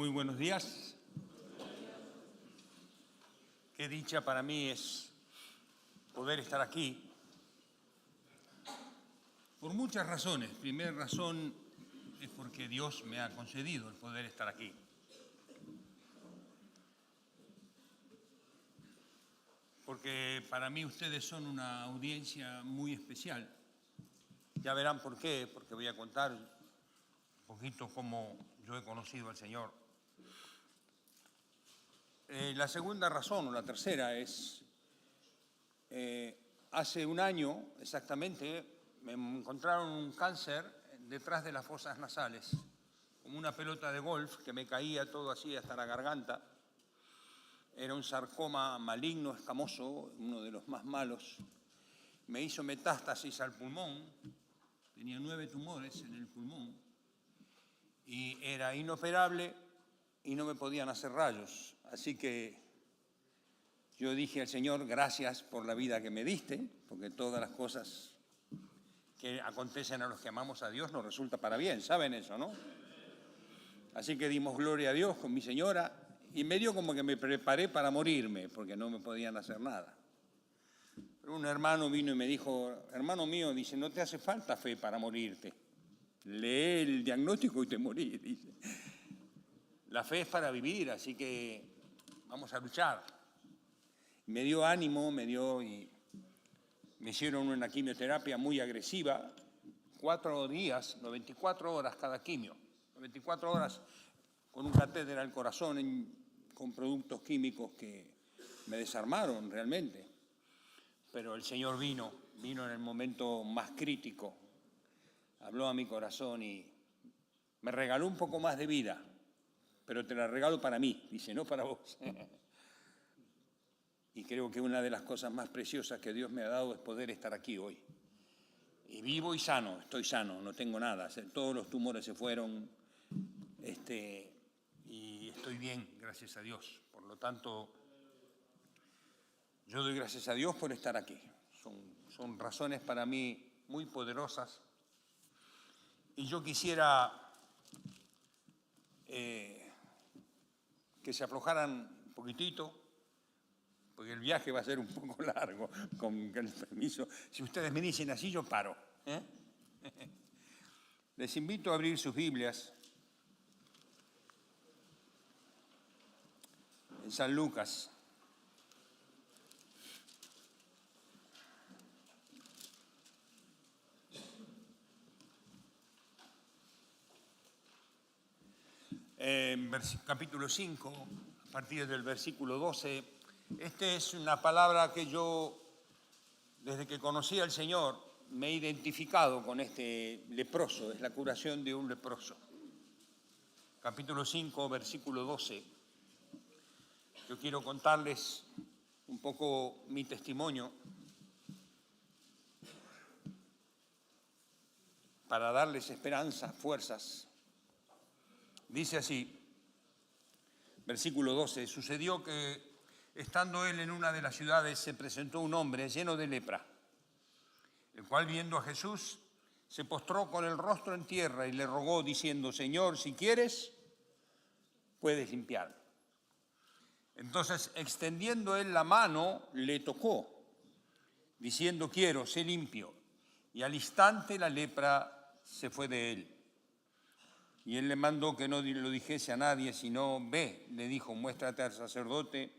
Muy buenos días. Qué dicha para mí es poder estar aquí por muchas razones. Primera razón es porque Dios me ha concedido el poder estar aquí. Porque para mí ustedes son una audiencia muy especial. Ya verán por qué, porque voy a contar un poquito cómo yo he conocido al Señor. La segunda razón, o la tercera, es hace un año exactamente me encontraron un cáncer detrás de las fosas nasales, como una pelota de golf que me caía todo así hasta la garganta. Era un sarcoma maligno, escamoso, uno de los más malos. Me hizo metástasis al pulmón, tenía 9 tumores en el pulmón y era inoperable y no me podían hacer rayos. Así que yo dije al Señor, gracias por la vida que me diste, porque todas las cosas que acontecen a los que amamos a Dios nos resulta para bien, ¿saben eso, no? Así que dimos gloria a Dios con mi señora y medio como que me preparé para morirme, porque no me podían hacer nada. Pero un hermano vino y me dijo, hermano mío, dice, no te hace falta fe para morirte. Lee el diagnóstico y te morís, dice. La fe es para vivir, así que vamos a luchar. Me dio ánimo, y me hicieron una quimioterapia muy agresiva, 4 días, 94 horas cada quimio, 94 horas con un catéter al corazón con productos químicos que me desarmaron realmente. Pero el Señor vino en el momento más crítico, habló a mi corazón y me regaló un poco más de vida, pero te la regalo para mí, dice, no para vos. Y creo que una de las cosas más preciosas que Dios me ha dado es poder estar aquí hoy. Y vivo y sano, estoy sano, no tengo nada. Todos los tumores se fueron y estoy bien, gracias a Dios. Por lo tanto, yo doy gracias a Dios por estar aquí. Son razones para mí muy poderosas. Y yo quisiera que se aflojaran un poquitito, porque el viaje va a ser un poco largo, con el permiso. Si ustedes me dicen así, yo paro. Les invito a abrir sus Biblias en San Lucas. Capítulo 5, a partir del versículo 12. Esta es una palabra que yo, desde que conocí al Señor, me he identificado con este leproso, es la curación de un leproso. Capítulo 5, versículo 12. Yo quiero contarles un poco mi testimonio para darles esperanza, fuerzas. Dice así, versículo 12, sucedió que estando él en una de las ciudades se presentó un hombre lleno de lepra, el cual viendo a Jesús se postró con el rostro en tierra y le rogó diciendo, Señor, si quieres, puedes limpiarme. Entonces, extendiendo él la mano, le tocó, diciendo, quiero, sé limpio. Y al instante la lepra se fue de él. Y él le mandó que no lo dijese a nadie, sino, ve, le dijo, muéstrate al sacerdote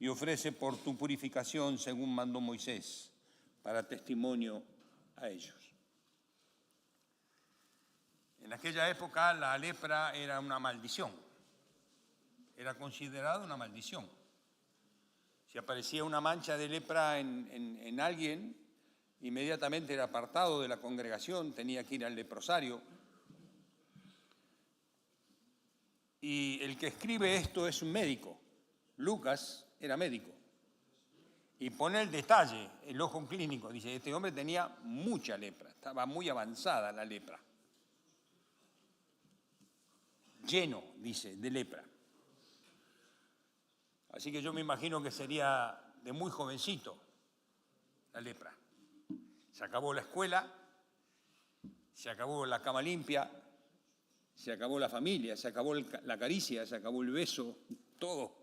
y ofrece por tu purificación según mandó Moisés, para testimonio a ellos. En aquella época la lepra era una maldición, era considerada una maldición. Si aparecía una mancha de lepra en alguien, inmediatamente era apartado de la congregación, tenía que ir al leprosario. Y el que escribe esto es un médico. Lucas era médico. Y pone el detalle, el ojo clínico. Dice, este hombre tenía mucha lepra, estaba muy avanzada la lepra. Lleno, dice, de lepra. Así que yo me imagino que sería de muy jovencito la lepra. Se acabó la escuela, se acabó la cama limpia, Se acabó la familia, se acabó la caricia, se acabó el beso, todo.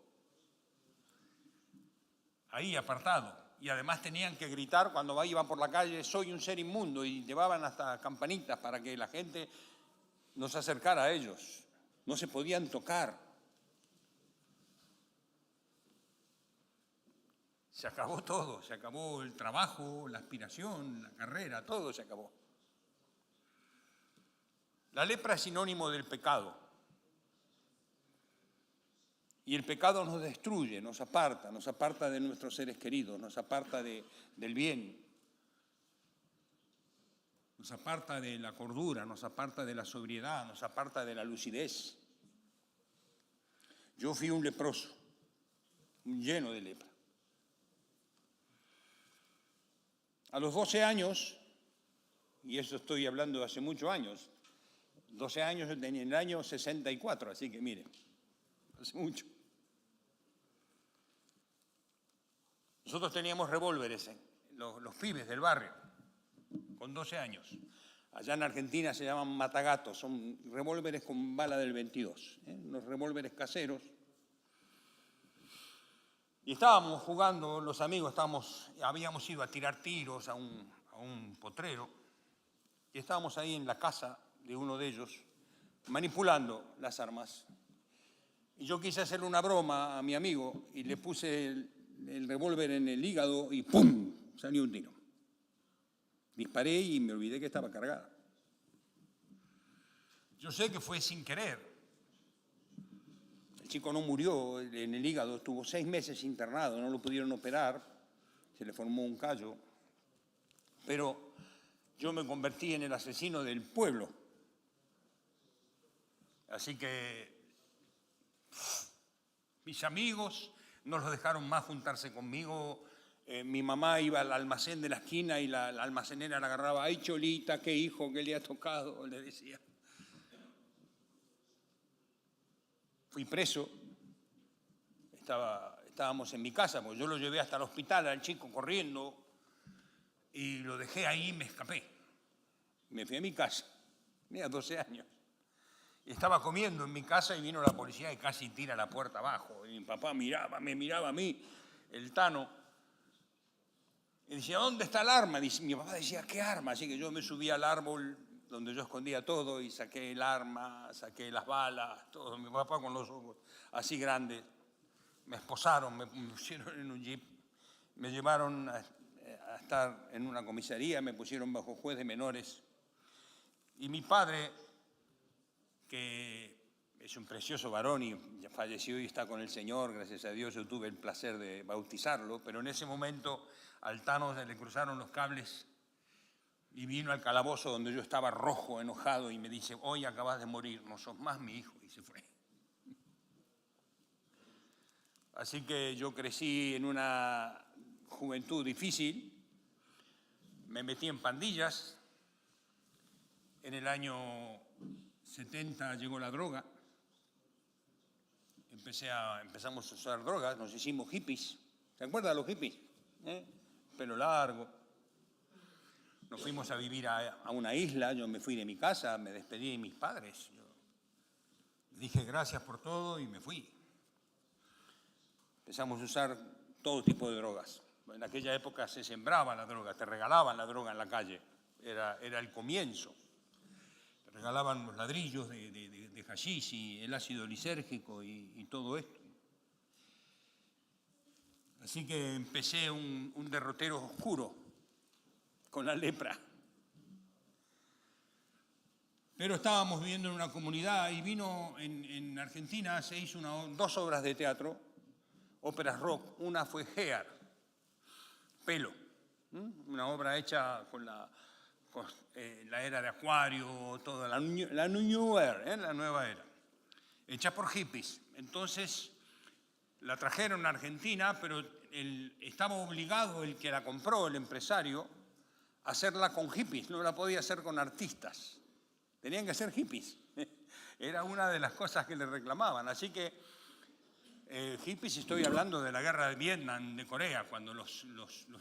Ahí apartado. Y además tenían que gritar cuando iban por la calle, soy un ser inmundo, y llevaban hasta campanitas para que la gente no se acercara a ellos. No se podían tocar. Se acabó todo, se acabó el trabajo, la aspiración, la carrera, todo se acabó. La lepra es sinónimo del pecado. Y el pecado nos destruye, nos aparta de nuestros seres queridos, nos aparta del bien, nos aparta de la cordura, nos aparta de la sobriedad, nos aparta de la lucidez. Yo fui un leproso, lleno de lepra. A los 12 años, y eso estoy hablando de hace muchos años, 12 años en el año 64, así que miren, hace mucho. Nosotros teníamos revólveres, los pibes del barrio, con 12 años. Allá en Argentina se llaman matagatos, son revólveres con bala del 22, unos revólveres caseros. Y estábamos jugando, los amigos, habíamos ido a tirar tiros a un potrero, y estábamos ahí en la casa de uno de ellos, manipulando las armas. Y yo quise hacerle una broma a mi amigo y le puse el revólver en el hígado y ¡pum! Salió un tiro. Disparé y me olvidé que estaba cargada. Yo sé que fue sin querer. El chico no murió en el hígado, estuvo 6 meses internado, no lo pudieron operar, se le formó un callo. Pero yo me convertí en el asesino del pueblo. Así que mis amigos no los dejaron más juntarse conmigo. Mi mamá iba al almacén de la esquina y la almacenera la agarraba. ¡Ay, Cholita, qué hijo que le ha tocado!, le decía. Fui preso. Estábamos en mi casa, porque yo lo llevé hasta el hospital al chico corriendo y lo dejé ahí y me escapé. Me fui a mi casa, tenía 12 años. Y estaba comiendo en mi casa y vino la policía y casi tira la puerta abajo. Y mi papá me miraba a mí, el Tano, y decía, ¿dónde está el arma? Mi papá decía, ¿qué arma? Así que yo me subí al árbol donde yo escondía todo y saqué el arma, saqué las balas, todo. Mi papá con los ojos así grandes. Me esposaron, me pusieron en un jeep, me llevaron a estar en una comisaría, me pusieron bajo juez de menores. Y mi padre, que es un precioso varón y ya falleció y está con el Señor, gracias a Dios, yo tuve el placer de bautizarlo, pero en ese momento al Tano se le cruzaron los cables y vino al calabozo donde yo estaba rojo, enojado, y me dice, hoy acabas de morir, no sos más mi hijo, y se fue. Así que yo crecí en una juventud difícil, me metí en pandillas, en el año 70 llegó la droga, empezamos a usar drogas, nos hicimos hippies. ¿Se acuerdan de los hippies? Pelo largo. Nos fuimos a vivir a una isla, yo me fui de mi casa, me despedí de mis padres. Yo dije gracias por todo y me fui. Empezamos a usar todo tipo de drogas. En aquella época se sembraba la droga, te regalaban la droga en la calle, era el comienzo. Te regalaban los ladrillos de hashish y el ácido lisérgico y todo esto. Así que empecé un derrotero oscuro con la lepra. Pero estábamos viviendo en una comunidad y vino en Argentina, se hizo 2 obras de teatro, óperas rock. Una fue Hair, Pelo, una obra hecha con la era de Acuario, toda la New Era, la nueva era, hecha por hippies. Entonces la trajeron a Argentina, pero estaba obligado el que la compró, el empresario, a hacerla con hippies, no la podía hacer con artistas, tenían que ser hippies. Era una de las cosas que le reclamaban, así que Hippies, estoy hablando de la guerra de Vietnam, de Corea, cuando los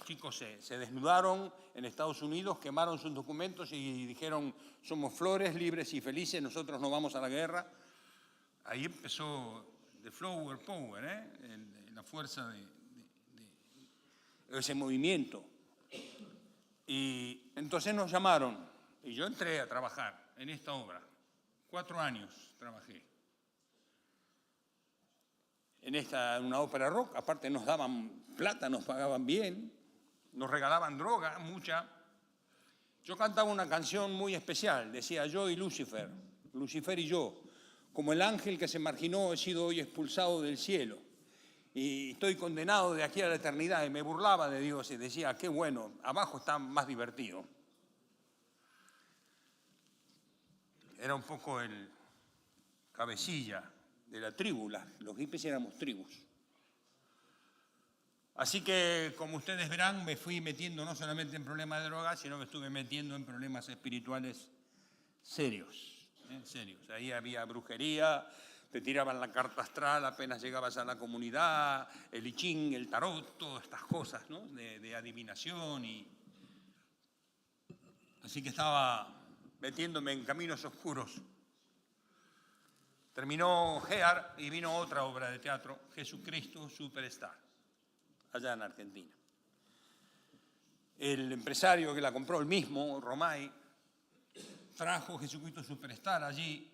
chicos se desnudaron en Estados Unidos, quemaron sus documentos y dijeron, somos flores, libres y felices, nosotros no vamos a la guerra. Ahí empezó the flower power, la fuerza de ese movimiento. Y entonces nos llamaron, y yo entré a trabajar en esta obra. 4 años trabajé. En una ópera rock, aparte nos daban plata, nos pagaban bien, nos regalaban droga, mucha. Yo cantaba una canción muy especial, decía yo y Lucifer, Lucifer y yo, como el ángel que se marginó he sido hoy expulsado del cielo y estoy condenado de aquí a la eternidad, y me burlaba de Dios y decía, qué bueno, abajo está más divertido. Era un poco el cabecilla de la tribu, los hippies éramos tribus. Así que, como ustedes verán, me fui metiendo no solamente en problemas de drogas, sino que estuve metiendo en problemas espirituales serios, serios. Ahí había brujería, te tiraban la carta astral apenas llegabas a la comunidad, el I Ching, el tarot, todas estas cosas, ¿no? de adivinación. Así que estaba metiéndome en caminos oscuros. Terminó GEAR y vino otra obra de teatro, Jesucristo Superstar, allá en Argentina. El empresario que la compró, el mismo, Romay, trajo Jesucristo Superstar allí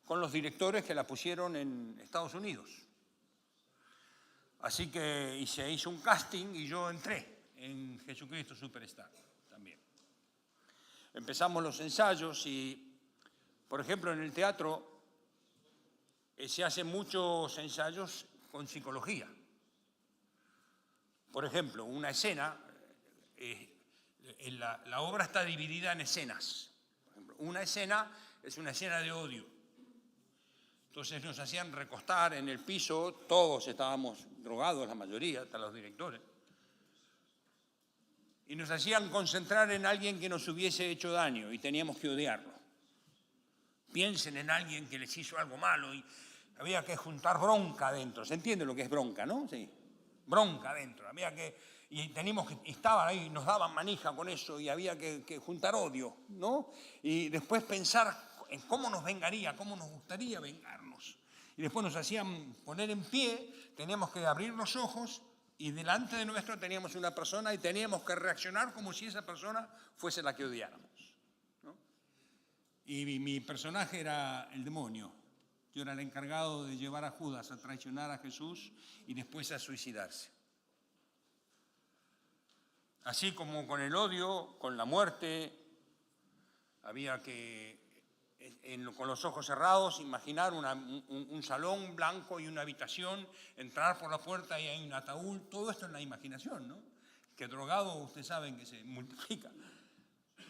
con los directores que la pusieron en Estados Unidos. Así que se hizo un casting y yo entré en Jesucristo Superstar también. Empezamos los ensayos y, por ejemplo, en el teatro se hacen muchos ensayos con psicología. Por ejemplo, una escena, la obra está dividida en escenas. Por ejemplo, una escena es una escena de odio. Entonces nos hacían recostar en el piso, todos estábamos drogados, la mayoría, hasta los directores. Y nos hacían concentrar en alguien que nos hubiese hecho daño y teníamos que odiarlo. Piensen en alguien que les hizo algo malo y había que juntar bronca adentro. ¿Se entiende lo que es bronca, no? Sí. Bronca adentro. Y teníamos que, estaban ahí, nos daban manija con eso y había que juntar odio, ¿no? Y después pensar en cómo nos vengaría, cómo nos gustaría vengarnos. Y después nos hacían poner en pie, teníamos que abrir los ojos y delante de nuestro teníamos una persona y teníamos que reaccionar como si esa persona fuese la que odiáramos, ¿no? Y mi personaje era el demonio. Yo era el encargado de llevar a Judas a traicionar a Jesús y después a suicidarse. Así como con el odio, con la muerte, había que, con los ojos cerrados, imaginar un salón blanco y una habitación, entrar por la puerta y hay un ataúd, todo esto en la imaginación, ¿no? Que drogado, ustedes saben que se multiplica.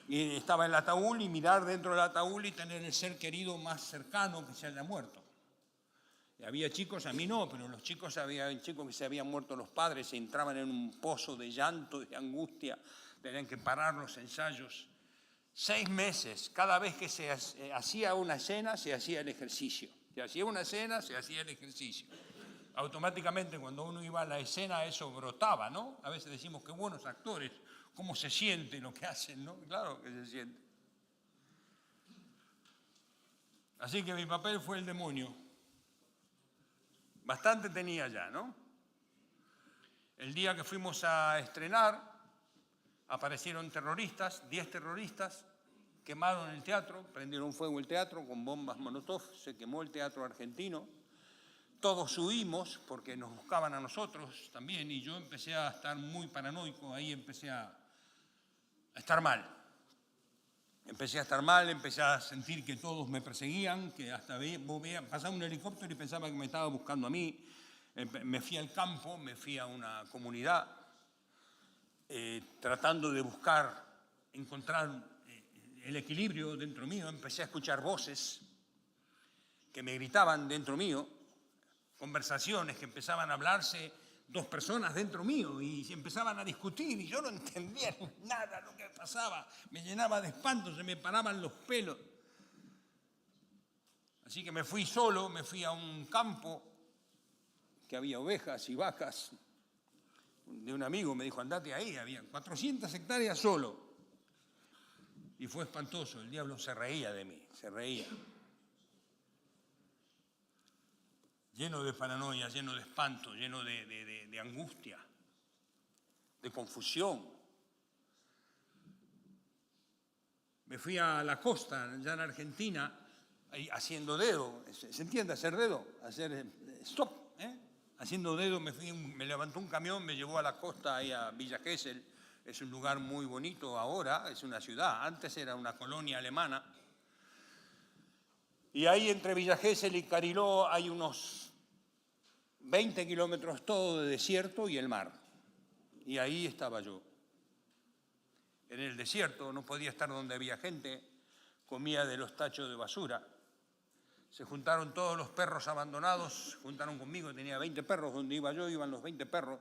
Y estaba el ataúd y mirar dentro del ataúd y tener el ser querido más cercano que se haya muerto. Y había chicos, a mí no, pero los chicos, había chicos que se habían muerto los padres, se entraban en un pozo de llanto, de angustia, tenían que parar los ensayos. 6 meses, cada vez que se hacía una escena, se hacía el ejercicio. Se hacía una escena, se hacía el ejercicio. Automáticamente cuando uno iba a la escena eso brotaba, ¿no? A veces decimos qué buenos actores, cómo se siente lo que hacen, ¿no? Claro que se siente. Así que mi papel fue el demonio. Bastante tenía ya, ¿no? El día que fuimos a estrenar, aparecieron terroristas, 10 terroristas, quemaron el teatro, prendieron fuego el teatro con bombas Molotov, se quemó el teatro argentino. Todos huimos porque nos buscaban a nosotros también y yo empecé a estar muy paranoico, ahí empecé a estar mal. Empecé a estar mal, empecé a sentir que todos me perseguían, que hasta pasaba un helicóptero y pensaba que me estaba buscando a mí. Me fui al campo, me fui a una comunidad, tratando de encontrar el equilibrio dentro mío. Empecé a escuchar voces que me gritaban dentro mío, conversaciones que empezaban a hablarse 2 personas dentro mío y se empezaban a discutir y yo no entendía nada de lo que pasaba, me llenaba de espanto, se me paraban los pelos. Así que me fui solo, me fui a un campo que había ovejas y vacas. De un amigo me dijo, andate ahí, había 400 hectáreas solo. Y fue espantoso, el diablo se reía de mí, se reía. Lleno de paranoia, lleno de espanto, lleno de angustia, de confusión. Me fui a la costa, ya en Argentina, ahí haciendo dedo. ¿Se entiende hacer dedo? Hacer stop, haciendo dedo me levantó un camión, me llevó a la costa, ahí a Villa Gesell. Es un lugar muy bonito ahora, es una ciudad. Antes era una colonia alemana. Y ahí entre Villa Gesell y Cariló hay unos 20 kilómetros todo de desierto y el mar. Y ahí estaba yo. En el desierto, no podía estar donde había gente, comía de los tachos de basura. Se juntaron todos los perros abandonados, se juntaron conmigo, tenía 20 perros, donde iba yo iban los 20 perros.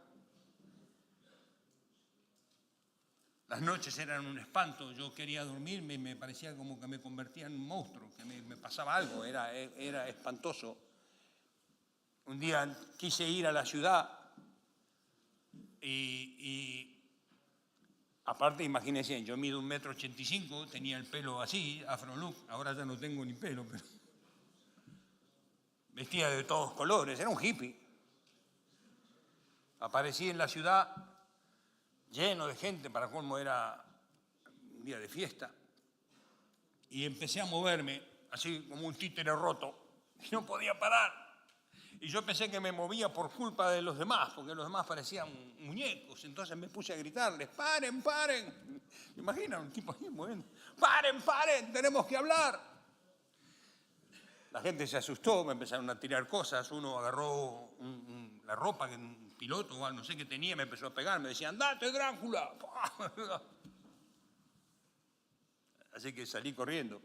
Las noches eran un espanto, yo quería dormir, me parecía como que me convertía en un monstruo, que me pasaba algo, era espantoso. Un día quise ir a la ciudad y aparte, imagínense, yo mido 1,85 m, tenía el pelo así, afro look, ahora ya no tengo ni pelo, pero vestía de todos colores, era un hippie. Aparecí en la ciudad lleno de gente, para colmo era un día de fiesta, y empecé a moverme, así como un títere roto, y no podía parar. Y yo pensé que me movía por culpa de los demás, porque los demás parecían muñecos. Entonces me puse a gritarles, ¡paren, paren! ¿Me imaginan? Un tipo ahí moviendo, ¡paren, paren! ¡Tenemos que hablar! La gente se asustó, me empezaron a tirar cosas. Uno agarró la ropa que un piloto o no sé qué tenía, me empezó a pegar. Me decía, ¡andate, Drácula! Así que salí corriendo.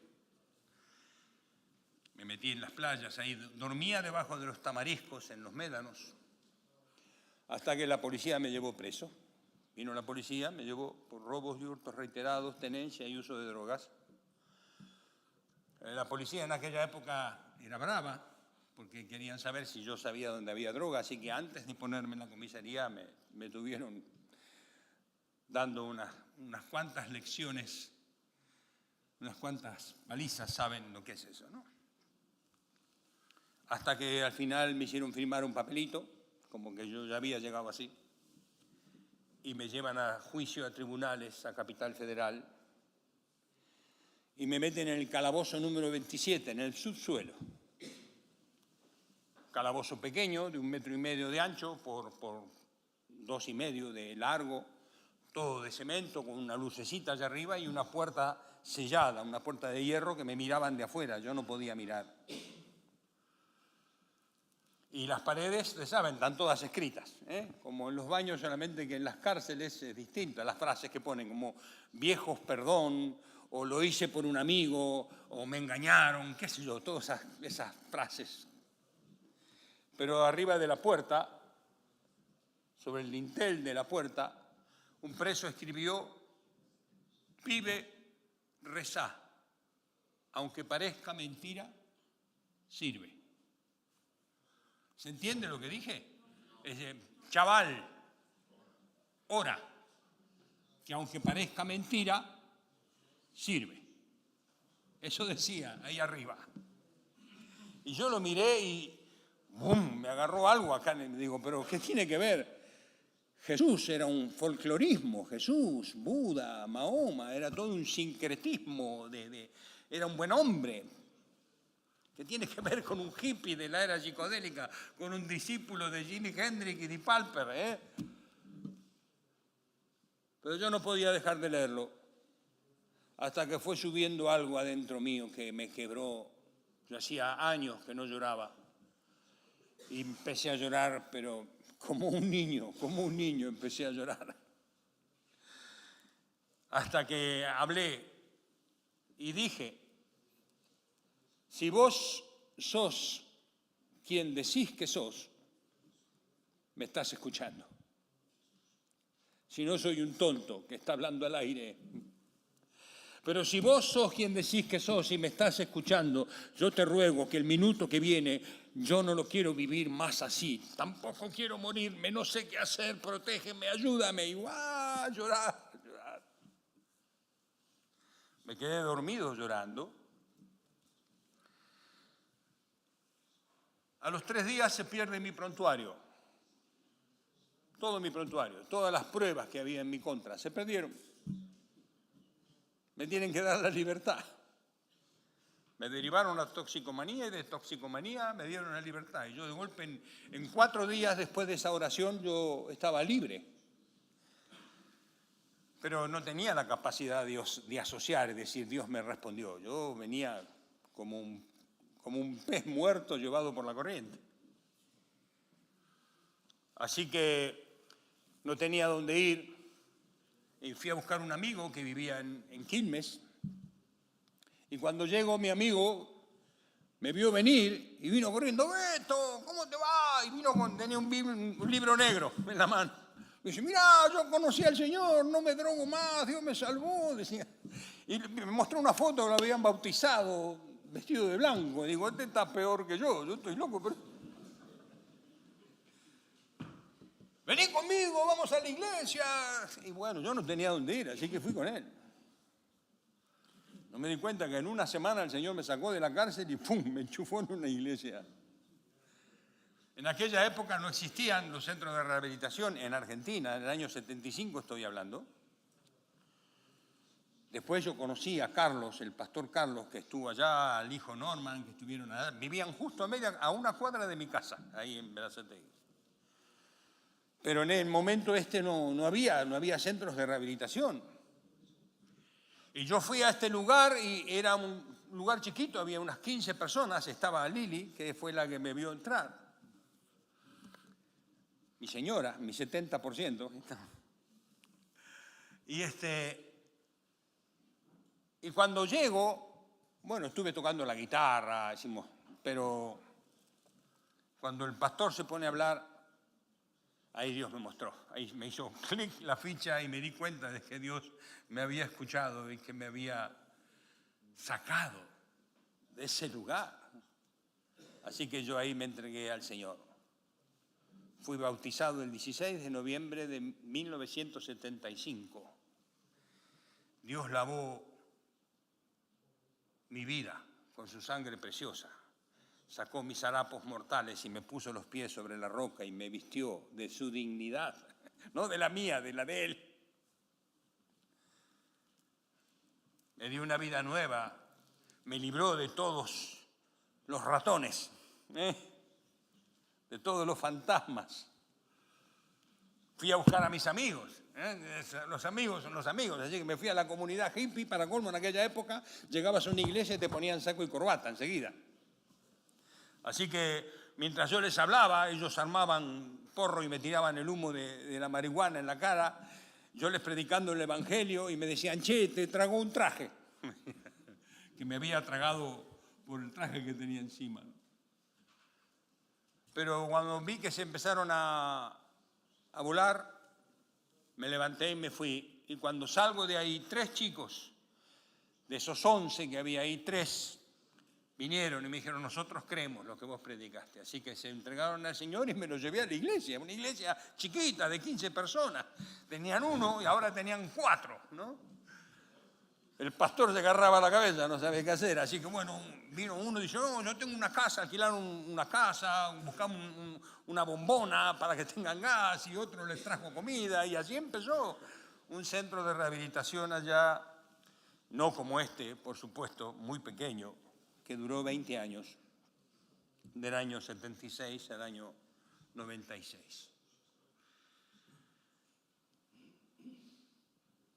Me metí en las playas, ahí dormía debajo de los tamariscos, en los médanos, hasta que la policía me llevó preso. Vino la policía, me llevó por robos y hurtos reiterados, tenencia y uso de drogas. La policía en aquella época era brava, porque querían saber si yo sabía dónde había droga, así que antes de ponerme en la comisaría me tuvieron dando unas cuantas lecciones, unas cuantas palizas, saben lo que es eso, ¿no? Hasta que al final me hicieron firmar un papelito, como que yo ya había llegado así, y me llevan a juicio a tribunales, a Capital Federal, y me meten en el calabozo número 27, en el subsuelo. Calabozo pequeño, de 1,5 m de ancho por 2,5 m de largo, todo de cemento, con una lucecita allá arriba y una puerta sellada, una puerta de hierro que me miraban de afuera, yo no podía mirar. Y las paredes, ustedes saben, están todas escritas, como en los baños, solamente que en las cárceles es distinto. Las frases que ponen como viejos perdón, o lo hice por un amigo, o me engañaron, qué sé yo, todas esas frases. Pero arriba de la puerta, sobre el dintel de la puerta, un preso escribió, pibe, rezá, aunque parezca mentira, sirve. ¿Se entiende lo que dije? Chaval, ora, que aunque parezca mentira, sirve. Eso decía ahí arriba. Y yo lo miré y ¡bum!, me agarró algo acá. Me digo, ¿pero qué tiene que ver? Jesús era un folclorismo, Jesús, Buda, Mahoma, era todo un sincretismo, era un buen hombre. ¿Qué tiene que ver con un hippie de la era psicodélica, con un discípulo de Jimi Hendrix y de Palper? Pero yo no podía dejar de leerlo, hasta que fue subiendo algo adentro mío que me quebró. Yo hacía años que no lloraba, y empecé a llorar, pero como un niño empecé a llorar. Hasta que hablé y dije, si vos sos quien decís que sos, me estás escuchando. Si no, soy un tonto que está hablando al aire. Pero si vos sos quien decís que sos y me estás escuchando, yo te ruego que el minuto que viene yo no lo quiero vivir más así, tampoco quiero morirme, no sé qué hacer, protégeme, ayúdame, y llorar. Me quedé dormido llorando. A los 3 días se pierde mi prontuario, todo mi prontuario, todas las pruebas que había en mi contra, se perdieron. Me tienen que dar la libertad. Me derivaron a toxicomanía y de toxicomanía me dieron la libertad. Y yo de golpe, en 4 días después de esa oración, yo estaba libre. Pero no tenía la capacidad de asociar, es decir, Dios me respondió. Yo venía como un pez muerto llevado por la corriente. Así que no tenía dónde ir y fui a buscar un amigo que vivía en Quilmes. Y cuando llegó mi amigo, me vio venir y vino corriendo, Beto, ¿cómo te va? Y tenía un libro negro en la mano. Me dice, mira, yo conocí al Señor, no me drogo más, Dios me salvó, decía. Y me mostró una foto que lo habían bautizado, vestido de blanco. Y digo, este está peor que yo estoy loco, pero... Vení conmigo, vamos a la iglesia. Y bueno, yo no tenía dónde ir, así que fui con él. No me di cuenta que en una semana el Señor me sacó de la cárcel y ¡pum!, me enchufó en una iglesia. En aquella época no existían los centros de rehabilitación en Argentina, en el año 75 estoy hablando. Después yo conocí a Carlos, el pastor Carlos, que estuvo allá, al hijo Norman, que estuvieron allá. Vivían justo a una cuadra de mi casa, ahí en Berazategui. Pero en el momento no había centros de rehabilitación. Y yo fui a este lugar y era un lugar chiquito, había unas 15 personas, estaba Lili, que fue la que me vio entrar. Mi señora, mi 70%. Y cuando llego, bueno, estuve tocando la guitarra, pero cuando el pastor se pone a hablar, ahí Dios me mostró, ahí me hizo clic la ficha y me di cuenta de que Dios me había escuchado y que me había sacado de ese lugar. Así que yo ahí me entregué al Señor. Fui bautizado el 16 de noviembre de 1975. Dios lavó mi vida con su sangre preciosa. Sacó mis harapos mortales y me puso los pies sobre la roca y me vistió de su dignidad, no de la mía, de la de Él. Me dio una vida nueva, me libró de todos los ratones, de todos los fantasmas. Fui a buscar a mis amigos, los amigos son los amigos, así que me fui a la comunidad hippie, para colmo en aquella época, llegabas a una iglesia y te ponían saco y corbata enseguida. Así que mientras yo les hablaba, ellos armaban porro y me tiraban el humo de la marihuana en la cara, yo les predicando el evangelio y me decían, che, te tragó un traje, que me había tragado por el traje que tenía encima. Pero cuando vi que se empezaron a volar, me levanté y me fui. Y cuando salgo de ahí, 3 chicos, de esos 11 que había ahí, 3 vinieron y me dijeron, nosotros creemos lo que vos predicaste. Así que se entregaron al Señor y me lo llevé a la iglesia, una iglesia chiquita de 15 personas. Tenían 1 y ahora tenían 4, ¿no? El pastor se agarraba la cabeza, no sabía qué hacer. Así que bueno, vino uno y dice, no, yo tengo una casa, alquilaron una casa, buscamos una bombona para que tengan gas, y otro les trajo comida, y así empezó un centro de rehabilitación allá, no como este, por supuesto, muy pequeño, que duró 20 años, del año 76 al año 96.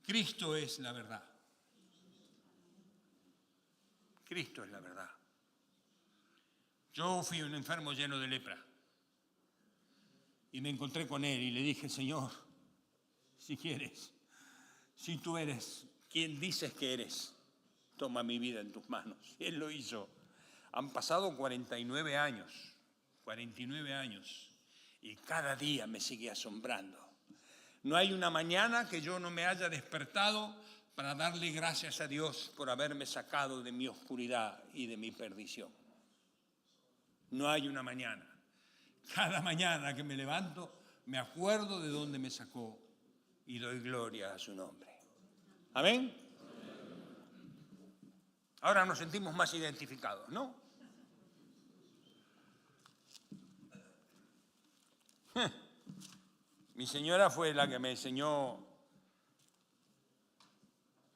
Cristo es la verdad. Cristo es la verdad. Yo fui un enfermo lleno de lepra y me encontré con Él y le dije, Señor, si quieres, si tú eres quien dices que eres, toma mi vida en tus manos. Y Él lo hizo. Han pasado 49 años, y cada día me sigue asombrando. No hay una mañana que yo no me haya despertado para darle gracias a Dios por haberme sacado de mi oscuridad y de mi perdición. No hay una mañana. Cada mañana que me levanto, me acuerdo de dónde me sacó y doy gloria a su nombre. ¿Amén? Ahora nos sentimos más identificados, ¿no? Mi señora fue la que me enseñó,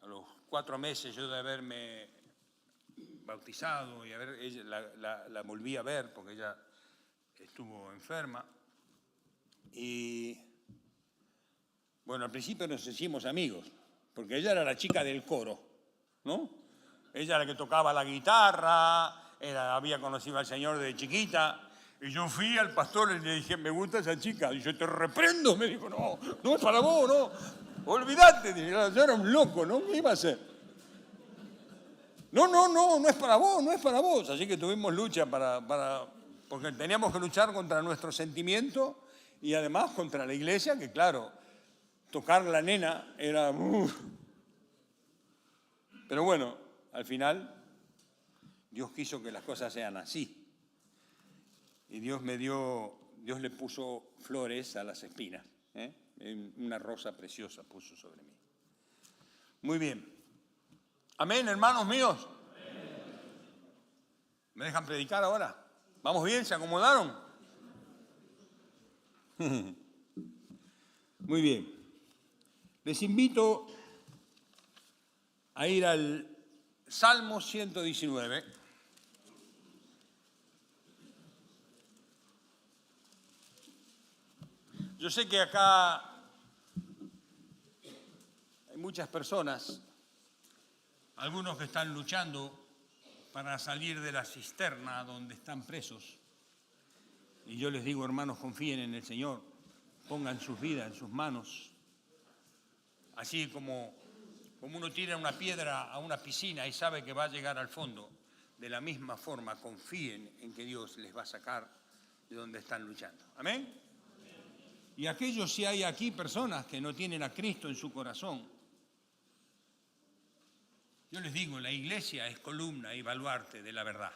a los 4 meses yo de haberme bautizado y la volví a ver porque ella estuvo enferma. Y bueno, al principio nos hicimos amigos, porque ella era la chica del coro, ¿no? Ella era la que tocaba la guitarra, había conocido al Señor de chiquita. Y yo fui al pastor y le dije, me gusta esa chica. Y yo te reprendo. Me dijo, no es para vos, no. Olvídate. Yo era un loco, ¿no? ¿Qué iba a hacer? No es para vos, no es para vos. Así que tuvimos lucha porque teníamos que luchar contra nuestro sentimiento y además contra la iglesia, que claro, tocar la nena era... Pero bueno, al final, Dios quiso que las cosas sean así. Y Dios le puso flores a las espinas. Una rosa preciosa puso sobre mí. Muy bien. Amén, hermanos míos. ¿Me dejan predicar ahora? ¿Vamos bien? ¿Se acomodaron? Muy bien. Les invito a ir al Salmo 119. Yo sé que acá hay muchas personas, algunos que están luchando para salir de la cisterna donde están presos. Y yo les digo, hermanos, confíen en el Señor, pongan sus vidas en sus manos. Así como uno tira una piedra a una piscina y sabe que va a llegar al fondo, de la misma forma confíen en que Dios les va a sacar de donde están luchando. ¿Amén? Y aquellos, si hay aquí personas que no tienen a Cristo en su corazón, yo les digo, la iglesia es columna y baluarte de la verdad.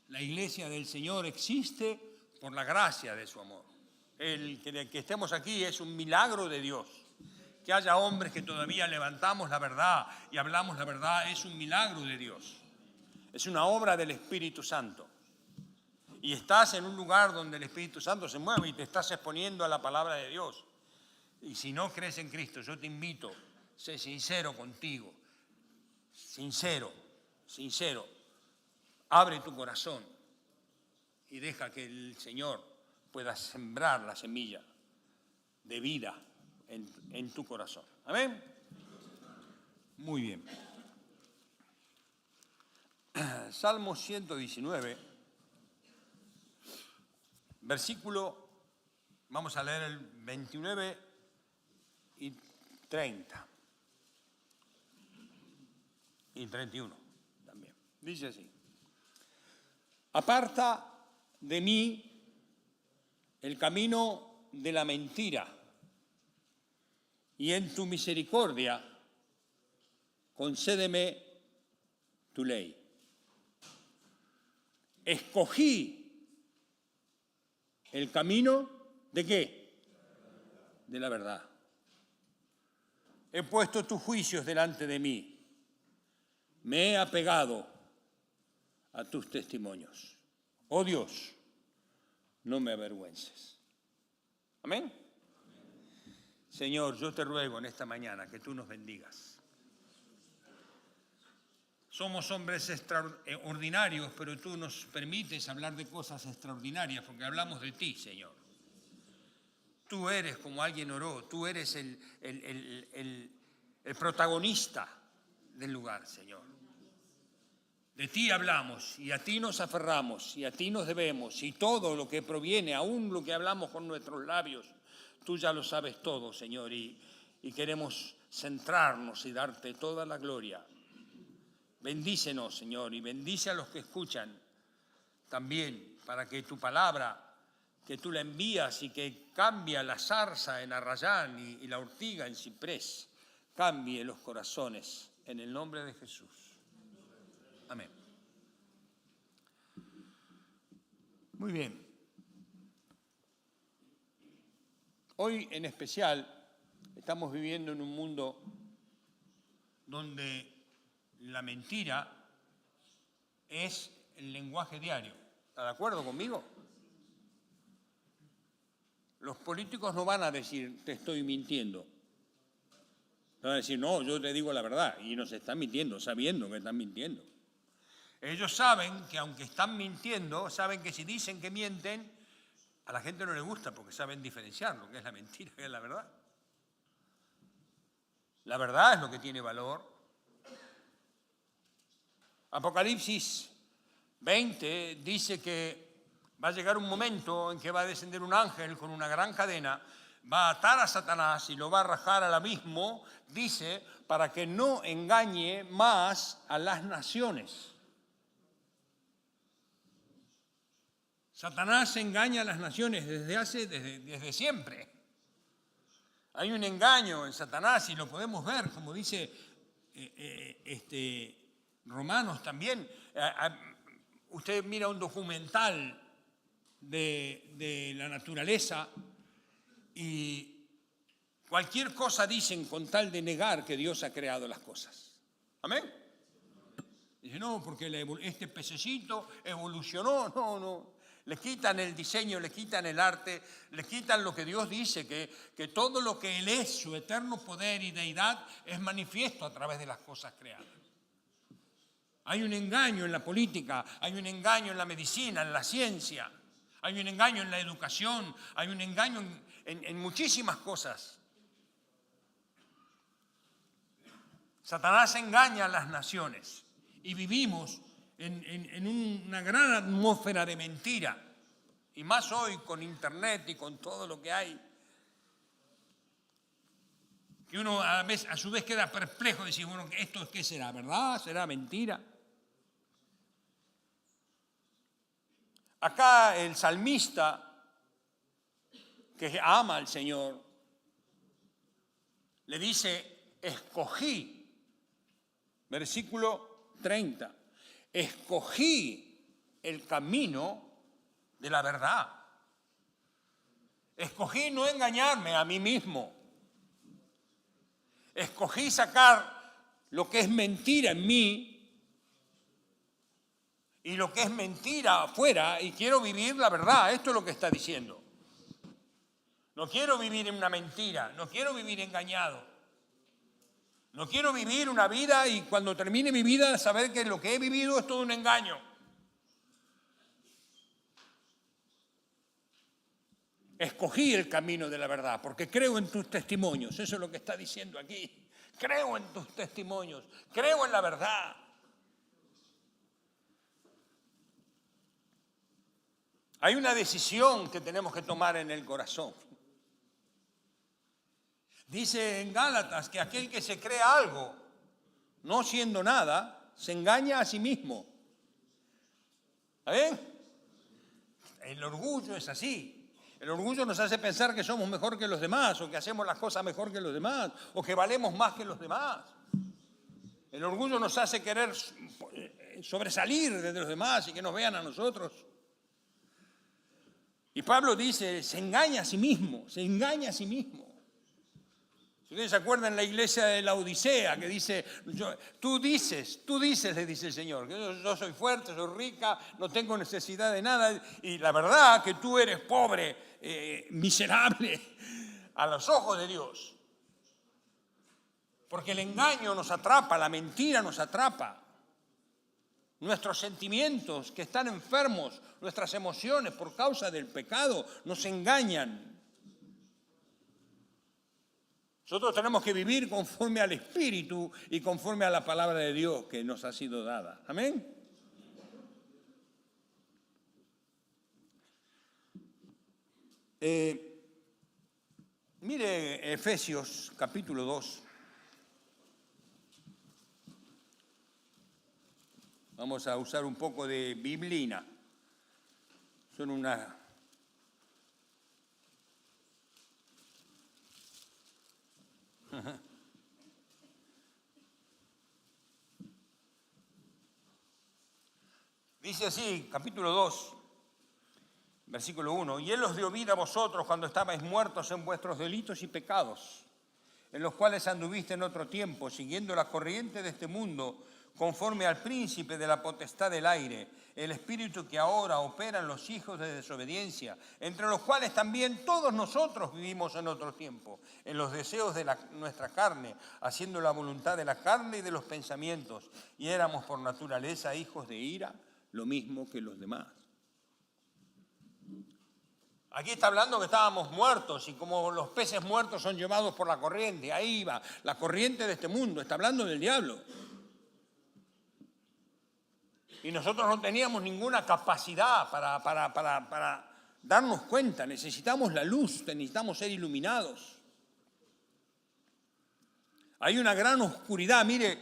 La iglesia del Señor existe por la gracia de su amor. El que estemos aquí es un milagro de Dios. Que haya hombres que todavía levantamos la verdad y hablamos la verdad es un milagro de Dios. Es una obra del Espíritu Santo. Y estás en un lugar donde el Espíritu Santo se mueve y te estás exponiendo a la palabra de Dios. Y si no crees en Cristo, yo te invito, sé sincero contigo. Sincero. Abre tu corazón y deja que el Señor pueda sembrar la semilla de vida en tu corazón. ¿Amén? Muy bien. Salmo 119, versículo, vamos a leer el 29 y 30. Y 31 también. Dice así. Aparta de mí el camino de la mentira y en tu misericordia concédeme tu ley. Escogí el camino ¿de qué? De la verdad. He puesto tus juicios delante de mí. Me he apegado a tus testimonios. Oh Dios, no me avergüences. Amén. Señor, yo te ruego en esta mañana que tú nos bendigas. Somos hombres extraordinarios, pero tú nos permites hablar de cosas extraordinarias porque hablamos de ti, Señor. Tú eres, como alguien oró, tú eres el protagonista del lugar, Señor. De ti hablamos y a ti nos aferramos y a ti nos debemos y todo lo que proviene, aún lo que hablamos con nuestros labios, tú ya lo sabes todo, Señor, y queremos centrarnos y darte toda la gloria. Bendícenos, Señor, y bendice a los que escuchan también para que tu palabra, que tú la envías y que cambia la zarza en arrayán y la ortiga en ciprés, cambie los corazones en el nombre de Jesús. Amén. Muy bien. Hoy en especial estamos viviendo en un mundo donde la mentira es el lenguaje diario. ¿Está de acuerdo conmigo? Los políticos no van a decir, te estoy mintiendo. Van a decir, no, yo te digo la verdad. Y nos están mintiendo, sabiendo que están mintiendo. Ellos saben que aunque están mintiendo, saben que si dicen que mienten, a la gente no le gusta porque saben diferenciar lo que es la mentira y que es la verdad. La verdad es lo que tiene valor. Apocalipsis 20 dice que va a llegar un momento en que va a descender un ángel con una gran cadena, va a atar a Satanás y lo va a arrojar al abismo, dice, para que no engañe más a las naciones. Satanás engaña a las naciones desde siempre. Hay un engaño en Satanás y lo podemos ver, como dice Romanos también. Usted mira un documental de la naturaleza y cualquier cosa dicen con tal de negar que Dios ha creado las cosas. ¿Amén? Dice, no, porque este pececito evolucionó. No. Le quitan el diseño, le quitan el arte, le quitan lo que Dios dice, que todo lo que Él es, su eterno poder y deidad, es manifiesto a través de las cosas creadas. Hay un engaño en la política, hay un engaño en la medicina, en la ciencia, hay un engaño en la educación, hay un engaño en muchísimas cosas. Satanás engaña a las naciones y vivimos en una gran atmósfera de mentira, y más hoy con internet y con todo lo que hay, que uno a su vez queda perplejo de decir, bueno, ¿esto qué será? ¿Verdad? ¿Será mentira? Acá el salmista, que ama al Señor, le dice, escogí, versículo 30, escogí el camino de la verdad. Escogí no engañarme a mí mismo. Escogí sacar lo que es mentira en mí y lo que es mentira afuera y quiero vivir la verdad. Esto es lo que está diciendo. No quiero vivir en una mentira, no quiero vivir engañado. No quiero vivir una vida y cuando termine mi vida saber que lo que he vivido es todo un engaño. Escogí el camino de la verdad porque creo en tus testimonios. Eso es lo que está diciendo aquí. Creo en tus testimonios, creo en la verdad. Hay una decisión que tenemos que tomar en el corazón. Dice en Gálatas que aquel que se cree algo, no siendo nada, se engaña a sí mismo. ¿Ven? El orgullo es así. El orgullo nos hace pensar que somos mejor que los demás, o que hacemos las cosas mejor que los demás, o que valemos más que los demás. El orgullo nos hace querer sobresalir de los demás y que nos vean a nosotros. Y Pablo dice, se engaña a sí mismo, se engaña a sí mismo. Si ustedes se acuerdan la iglesia de la Odisea, que dice, tú dices, le dice el Señor, que yo soy fuerte, soy rica, no tengo necesidad de nada, y la verdad que tú eres pobre, miserable, a los ojos de Dios. Porque el engaño nos atrapa, la mentira nos atrapa. Nuestros sentimientos que están enfermos, nuestras emociones por causa del pecado, nos engañan. Nosotros tenemos que vivir conforme al Espíritu y conforme a la palabra de Dios que nos ha sido dada. Amén. Mire Efesios capítulo 2. Vamos a usar un poco de biblina. Son una... Dice así, capítulo 2, Versículo 1. Y Él os dio vida a vosotros cuando estabais muertos en vuestros delitos y pecados, en los cuales anduviste en otro tiempo, siguiendo la corriente de este mundo, conforme al príncipe de la potestad del aire, el espíritu que ahora opera en los hijos de desobediencia, entre los cuales también todos nosotros vivimos en otro tiempo, en los deseos de nuestra carne, haciendo la voluntad de la carne y de los pensamientos, y éramos por naturaleza hijos de ira, lo mismo que los demás. Aquí está hablando que estábamos muertos y como los peces muertos son llevados por la corriente, ahí va, la corriente de este mundo, está hablando del diablo. Y nosotros no teníamos ninguna capacidad para darnos cuenta, necesitamos la luz, necesitamos ser iluminados. Hay una gran oscuridad, mire,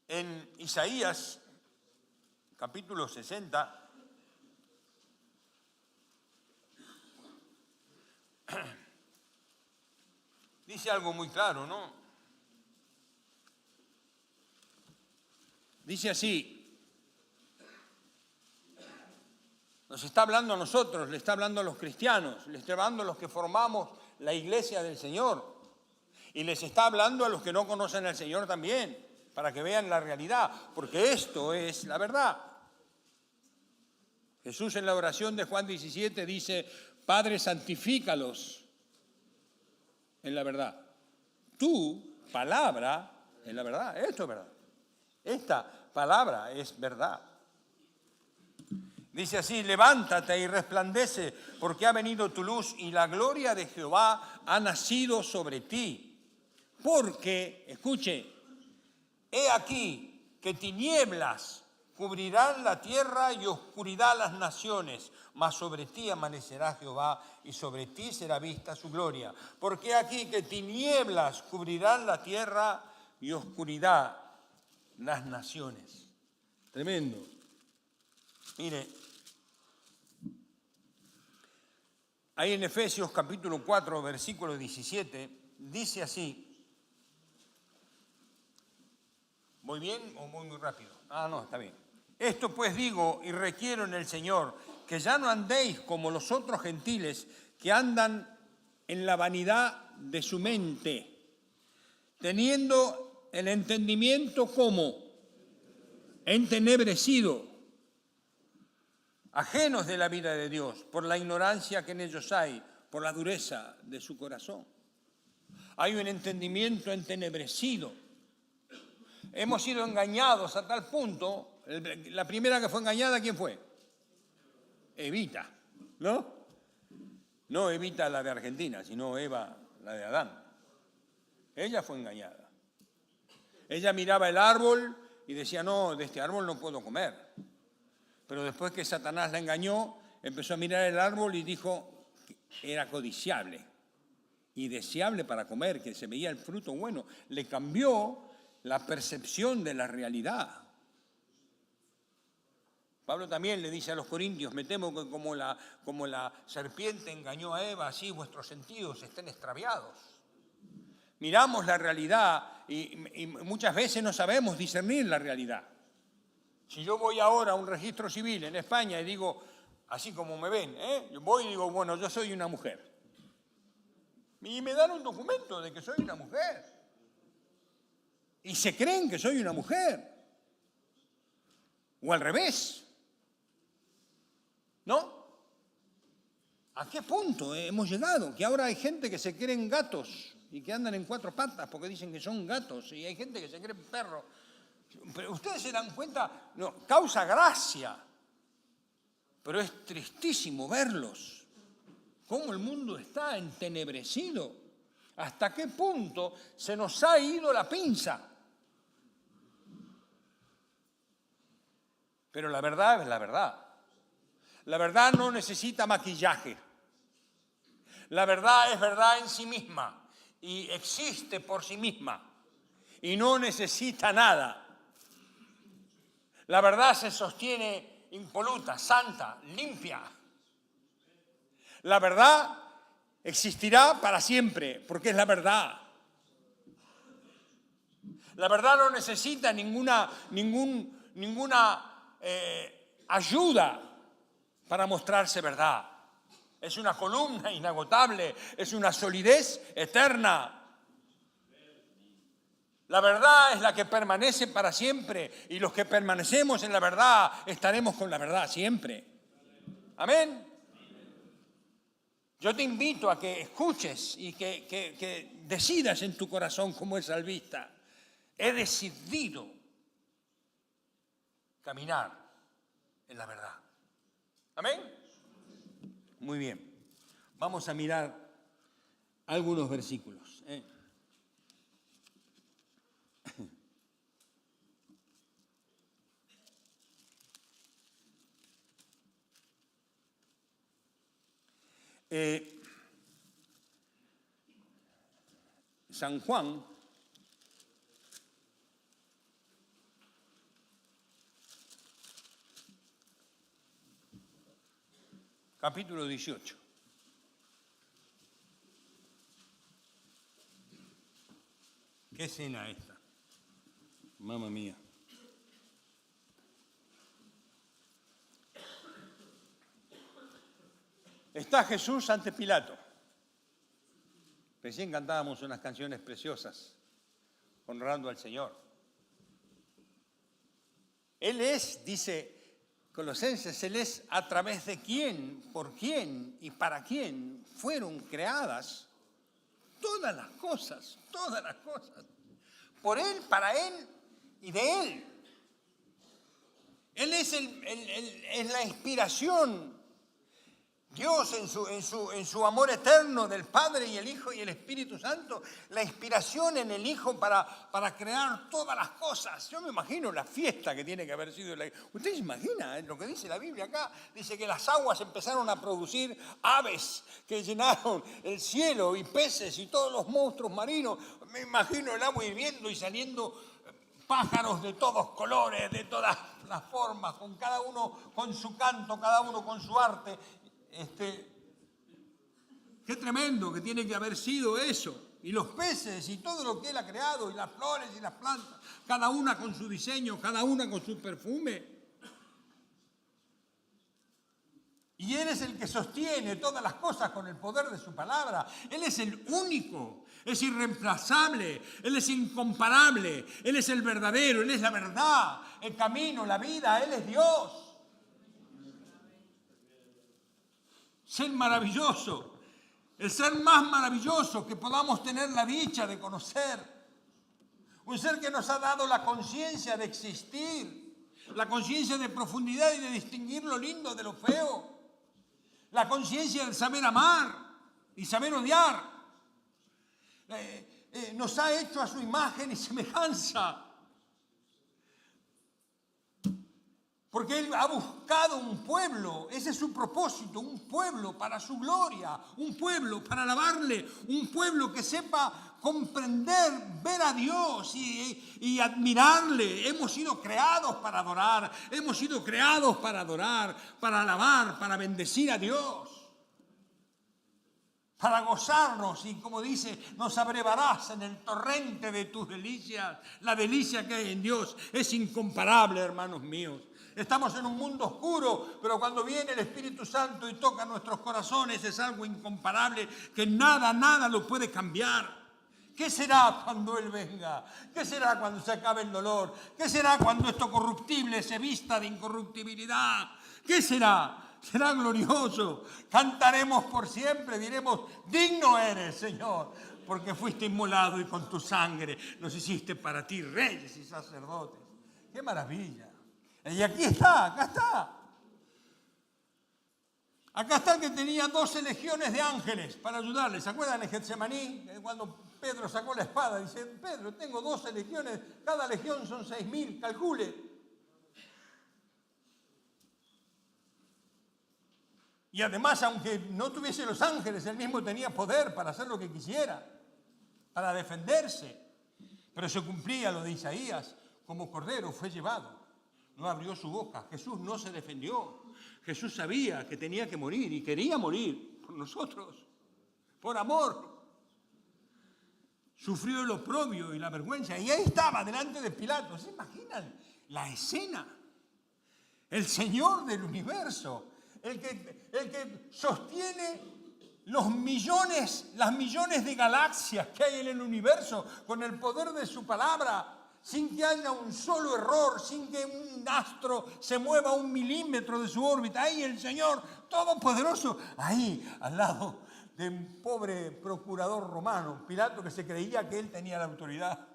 en Isaías, capítulo 60, dice algo muy claro, ¿no? Dice así, nos está hablando a nosotros, le está hablando a los cristianos, le está hablando a los que formamos la iglesia del Señor y les está hablando a los que no conocen al Señor también, para que vean la realidad, porque esto es la verdad. Jesús en la oración de Juan 17 dice, Padre, santifícalos en la verdad. Tu palabra es la verdad, esto es verdad. Esta palabra es verdad. Dice así, levántate y resplandece, porque ha venido tu luz y la gloria de Jehová ha nacido sobre ti. Porque, escuche, he aquí que tinieblas cubrirán la tierra y oscuridad las naciones, mas sobre ti amanecerá Jehová y sobre ti será vista su gloria. Porque he aquí que tinieblas cubrirán la tierra y oscuridad las naciones. Tremendo. Mire, ahí en Efesios capítulo 4, versículo 17, dice así. ¿Voy bien o voy muy rápido? Ah, no, está bien. Esto pues digo y requiero en el Señor, que ya no andéis como los otros gentiles que andan en la vanidad de su mente, teniendo el entendimiento como entenebrecido, ajenos de la vida de Dios, por la ignorancia que en ellos hay, por la dureza de su corazón. Hay un entendimiento entenebrecido. Hemos sido engañados a tal punto, la primera que fue engañada, ¿quién fue? Evita, ¿no? No Evita la de Argentina, sino Eva, la de Adán. Ella fue engañada. Ella miraba el árbol y decía, no, de este árbol no puedo comer. Pero después que Satanás la engañó, empezó a mirar el árbol y dijo que era codiciable y deseable para comer, que se veía el fruto bueno. Le cambió la percepción de la realidad. Pablo también le dice a los corintios, me temo que como la serpiente engañó a Eva, así vuestros sentidos estén extraviados. Miramos la realidad y muchas veces no sabemos discernir la realidad. Si yo voy ahora a un registro civil en España y digo, así como me ven, yo voy y digo, bueno, yo soy una mujer. Y me dan un documento de que soy una mujer. Y se creen que soy una mujer. O al revés. ¿No? ¿A qué punto hemos llegado? Que ahora hay gente que se creen gatos y que andan en cuatro patas porque dicen que son gatos. Y hay gente que se cree perro. Pero ustedes se dan cuenta, no, causa gracia. Pero es tristísimo verlos. Cómo el mundo está entenebrecido. ¿Hasta qué punto se nos ha ido la pinza? Pero la verdad es la verdad. La verdad no necesita maquillaje. La verdad es verdad en sí misma y existe por sí misma y no necesita nada. La verdad se sostiene impoluta, santa, limpia. La verdad existirá para siempre porque es la verdad. La verdad no necesita ninguna ayuda para mostrarse verdad. Es una columna inagotable, es una solidez eterna. La verdad es la que permanece para siempre y los que permanecemos en la verdad estaremos con la verdad siempre. Amén. Yo te invito a que escuches y que decidas en tu corazón como el salmista. He decidido caminar en la verdad. Amén. Muy bien. Vamos a mirar algunos versículos. San Juan, capítulo 18. ¿Qué escena esta? Mamma mía. Está Jesús ante Pilato. Recién cantábamos unas canciones preciosas, honrando al Señor. Él es, dice Colosenses, Él es a través de quién, por quién y para quién fueron creadas todas las cosas, todas las cosas. Por Él, para Él y de Él. Él es la inspiración. Dios en su amor eterno del Padre y el Hijo y el Espíritu Santo, la inspiración en el Hijo para crear todas las cosas. Yo me imagino la fiesta que tiene que haber sido. ¿Usted se imagina lo que dice la Biblia acá? Dice que las aguas empezaron a producir aves que llenaron el cielo y peces y todos los monstruos marinos. Me imagino el agua hirviendo y saliendo pájaros de todos colores, de todas las formas, con cada uno con su canto, cada uno con su arte. Qué tremendo que tiene que haber sido eso. Y los peces y todo lo que Él ha creado, y las flores y las plantas, cada una con su diseño, cada una con su perfume. Y Él es el que sostiene todas las cosas con el poder de su palabra. Él es el único, es irreemplazable, Él es incomparable, Él es el verdadero, Él es la verdad, el camino, la vida, Él es Dios. Ser maravilloso, el ser más maravilloso que podamos tener la dicha de conocer. Un ser que nos ha dado la conciencia de existir, la conciencia de profundidad y de distinguir lo lindo de lo feo, la conciencia de saber amar y saber odiar. Nos ha hecho a su imagen y semejanza. Porque Él ha buscado un pueblo, ese es su propósito, un pueblo para su gloria, un pueblo para alabarle, un pueblo que sepa comprender, ver a Dios y admirarle. Hemos sido creados para adorar, hemos sido creados para adorar, para alabar, para bendecir a Dios, para gozarnos y, como dice, nos abrevarás en el torrente de tus delicias. La delicia que hay en Dios es incomparable, hermanos míos. Estamos en un mundo oscuro, pero cuando viene el Espíritu Santo y toca nuestros corazones es algo incomparable que nada lo puede cambiar. ¿Qué será cuando Él venga? ¿Qué será cuando se acabe el dolor? ¿Qué será cuando esto corruptible se vista de incorruptibilidad? ¿Qué será? Será glorioso. Cantaremos por siempre, diremos, digno eres, Señor, porque fuiste inmolado y con tu sangre nos hiciste para ti reyes y sacerdotes. ¡Qué maravilla! Y aquí está, acá está. Acá está el que tenía 12 legiones de ángeles para ayudarle. ¿Se acuerdan en Getsemaní? Cuando Pedro sacó la espada, dice, Pedro, tengo 12 legiones, cada legión son 6.000, calcule. Y además, aunque no tuviese los ángeles, él mismo tenía poder para hacer lo que quisiera, para defenderse. Pero se cumplía lo de Isaías, como cordero fue llevado. No abrió su boca. Jesús no se defendió. Jesús sabía que tenía que morir y quería morir por nosotros, por amor. Sufrió el oprobio y la vergüenza. Y ahí estaba, delante de Pilato. ¿Se imaginan la escena? El Señor del universo, el que sostiene las millones de galaxias que hay en el universo con el poder de su palabra, sin que haya un solo error, sin que un astro se mueva 1 milímetro de su órbita. Ahí el Señor Todopoderoso, ahí al lado de un pobre procurador romano, Pilato, que se creía que él tenía la autoridad.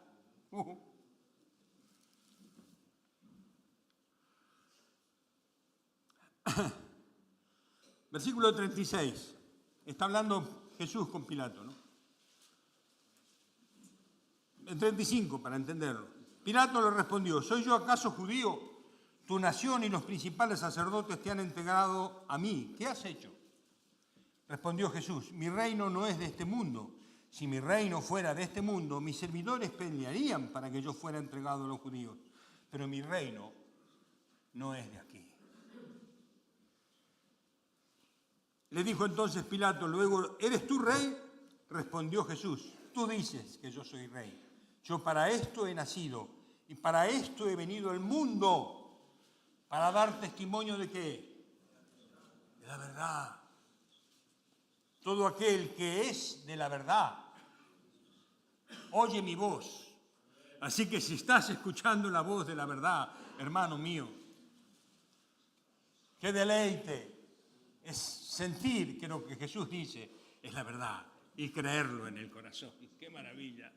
Versículo 36. Está hablando Jesús con Pilato, ¿no? El 35, para entenderlo. Pilato le respondió: ¿soy yo acaso judío? Tu nación y los principales sacerdotes te han entregado a mí. ¿Qué has hecho? Respondió Jesús: mi reino no es de este mundo. Si mi reino fuera de este mundo, mis servidores pelearían para que yo fuera entregado a los judíos. Pero mi reino no es de aquí. Le dijo entonces Pilato luego: ¿eres tú rey? Respondió Jesús: tú dices que yo soy rey. Yo para esto he nacido y para esto he venido al mundo, para dar testimonio de ¿qué? De la verdad. Todo aquel que es de la verdad oye mi voz. Así que si estás escuchando la voz de la verdad, hermano mío, qué deleite es sentir que lo que Jesús dice es la verdad y creerlo en el corazón. ¡Qué maravilla!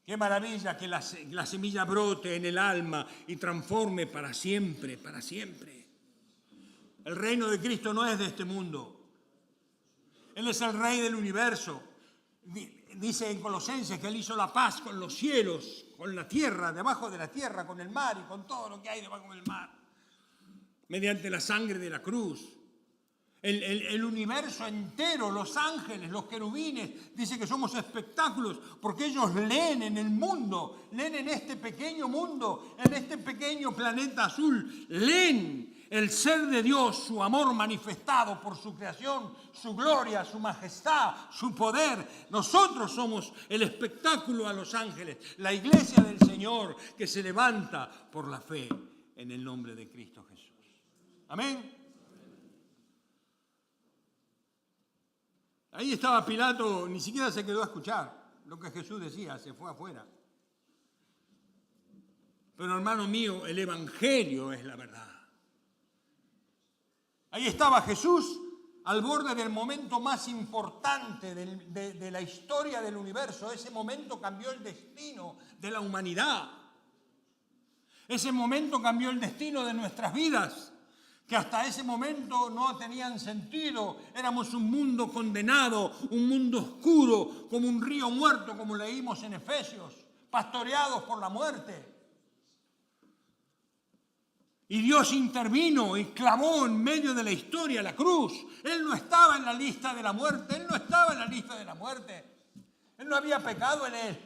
¡Qué maravilla que la semilla brote en el alma y transforme para siempre, para siempre! El reino de Cristo no es de este mundo. Él es el Rey del universo. Dice en Colosenses que Él hizo la paz con los cielos, con la tierra, debajo de la tierra, con el mar y con todo lo que hay debajo del mar, mediante la sangre de la cruz. El universo entero, los ángeles, los querubines, dice que somos espectáculos porque ellos leen en el mundo, leen en este pequeño mundo, en este pequeño planeta azul, leen el ser de Dios, su amor manifestado por su creación, su gloria, su majestad, su poder. Nosotros somos el espectáculo a los ángeles, la iglesia del Señor que se levanta por la fe en el nombre de Cristo Jesús. Amén. Ahí estaba Pilato, ni siquiera se quedó a escuchar lo que Jesús decía, se fue afuera. Pero hermano mío, el evangelio es la verdad. Ahí estaba Jesús al borde del momento más importante de la historia del universo. Ese momento cambió el destino de la humanidad. Ese momento cambió el destino de nuestras vidas, que hasta ese momento no tenían sentido. Éramos un mundo condenado, un mundo oscuro, como un río muerto, como leímos en Efesios, pastoreados por la muerte. Y Dios intervino y clamó en medio de la historia la cruz. Él no estaba en la lista de la muerte, Él no estaba en la lista de la muerte. Él no había pecado en Él.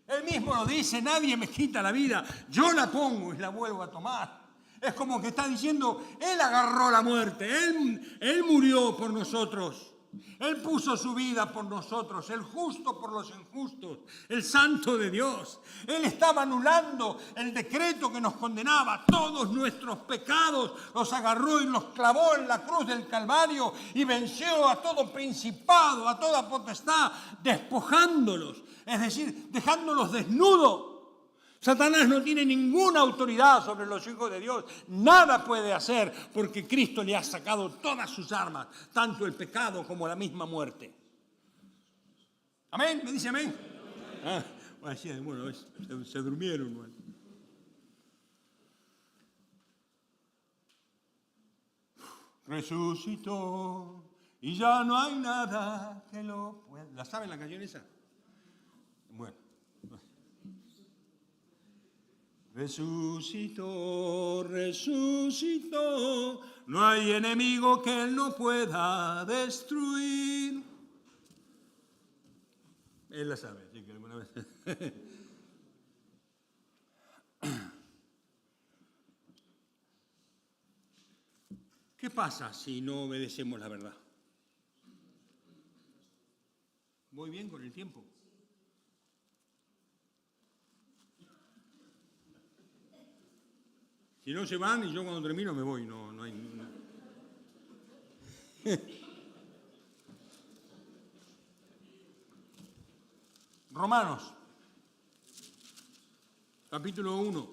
Él mismo lo dice: nadie me quita la vida, yo la pongo y la vuelvo a tomar. Es como que está diciendo: Él agarró la muerte, Él murió por nosotros. Él puso su vida por nosotros, el justo por los injustos, el santo de Dios. Él estaba anulando el decreto que nos condenaba. Todos nuestros pecados los agarró y los clavó en la cruz del Calvario y venció a todo principado, a toda potestad, despojándolos, es decir, dejándolos desnudos. Satanás no tiene ninguna autoridad sobre los hijos de Dios. Nada puede hacer porque Cristo le ha sacado todas sus armas, tanto el pecado como la misma muerte. ¿Amén? ¿Me dice amén? Bueno, se durmieron. Bueno. Resucitó y ya no hay nada que lo pueda. ¿La saben la canción esa? Bueno. Resucitó, resucitó, no hay enemigo que Él no pueda destruir. Él la sabe, así que alguna vez. ¿Qué pasa si no obedecemos la verdad? ¿Voy bien con el tiempo? Si no se van y yo cuando termino me voy, no hay... Romanos, capítulo 1.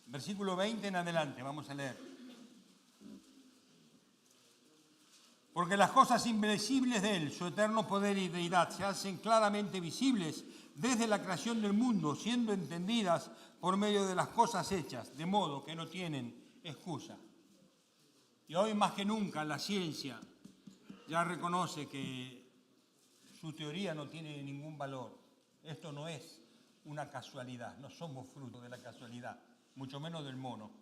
Versículo 20 en adelante, vamos a leer. Porque las cosas invisibles de Él, su eterno poder y deidad, se hacen claramente visibles desde la creación del mundo, siendo entendidas por medio de las cosas hechas, de modo que no tienen excusa. Y hoy más que nunca la ciencia ya reconoce que su teoría no tiene ningún valor. Esto no es una casualidad, no somos fruto de la casualidad, mucho menos del mono.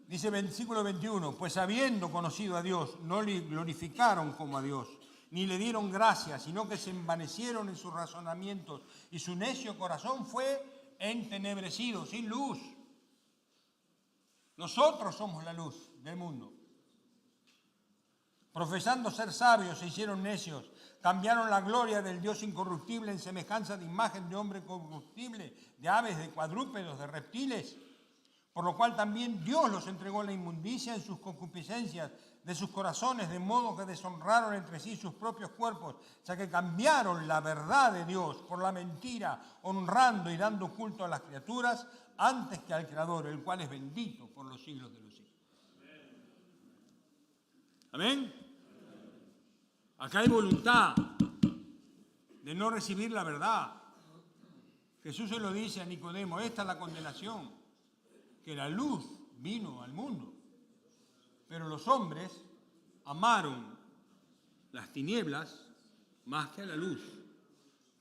Dice versículo 21, pues habiendo conocido a Dios, no le glorificaron como a Dios, ni le dieron gracia, sino que se envanecieron en sus razonamientos, y su necio corazón fue entenebrecido, sin luz. Nosotros somos la luz del mundo. Profesando ser sabios, se hicieron necios, cambiaron la gloria del Dios incorruptible en semejanza de imagen de hombre corruptible, de aves, de cuadrúpedos, de reptiles, por lo cual también Dios los entregó a la inmundicia en sus concupiscencias de sus corazones, de modo que deshonraron entre sí sus propios cuerpos, ya que cambiaron la verdad de Dios por la mentira, honrando y dando culto a las criaturas antes que al Creador, el cual es bendito por los siglos de los siglos. ¿Amén? Acá hay voluntad de no recibir la verdad. Jesús se lo dice a Nicodemo, esta es la condenación, que la luz vino al mundo, pero los hombres amaron las tinieblas más que a la luz,